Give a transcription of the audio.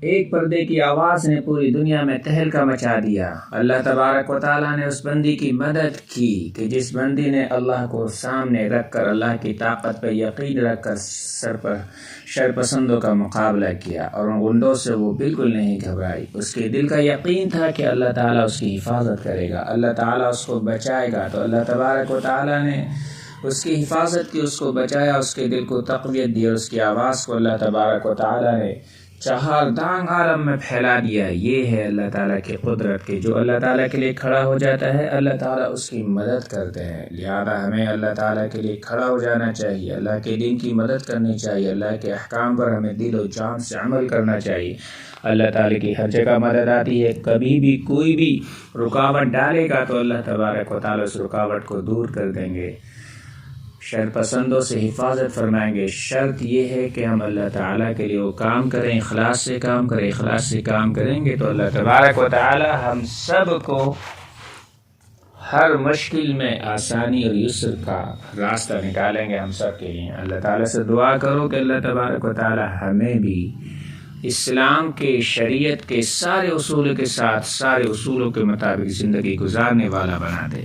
ایک پردے کی آواز نے پوری دنیا میں تہلکہ مچا دیا۔ اللہ تبارک و تعالیٰ نے اس بندی کی مدد کی کہ جس بندی نے اللہ کو سامنے رکھ کر، اللہ کی طاقت پہ یقین رکھ کر شر پسندوں کا مقابلہ کیا، اور ان غنڈوں سے وہ بالکل نہیں گھبرائی۔ اس کے دل کا یقین تھا کہ اللہ تعالیٰ اس کی حفاظت کرے گا، اللہ تعالیٰ اس کو بچائے گا۔ تو اللہ تبارک و تعالیٰ نے اس کی حفاظت کی، اس کو بچایا، اس کے دل کو تقویت دی، اور اس کی آواز کو اللہ تبارک و تعالیٰ نے چہار دانگ عالم میں پھیلا دیا۔ یہ ہے اللہ تعالیٰ کی قدرت کی، جو اللہ تعالیٰ کے لیے کھڑا ہو جاتا ہے اللہ تعالیٰ اس کی مدد کرتے ہیں۔ لہذا ہمیں اللہ تعالیٰ کے لیے کھڑا ہو جانا چاہیے، اللہ کے دین کی مدد کرنی چاہیے، اللہ کے احکام پر ہمیں دل و جان سے عمل کرنا چاہیے۔ اللہ تعالیٰ کی ہر جگہ مدد آتی ہے۔ کبھی بھی کوئی بھی رکاوٹ ڈالے گا تو اللہ تبارک و تعالیٰ اس رکاوٹ کو دور کر دیں گے، شر پسندوں سے حفاظت فرمائیں گے۔ شرط یہ ہے کہ ہم اللہ تعالیٰ کے لیے وہ کام کریں، اخلاص سے کام کریں۔ اخلاص سے کام کریں گے تو اللہ تبارک و تعالیٰ ہم سب کو ہر مشکل میں آسانی اور یسر کا راستہ نکالیں گے ہم سب کے لیے۔ اللہ تعالیٰ سے دعا کرو کہ اللہ تبارک و تعالیٰ ہمیں بھی اسلام کے، شریعت کے سارے اصول کے ساتھ، سارے اصولوں کے مطابق زندگی گزارنے والا بنا دے۔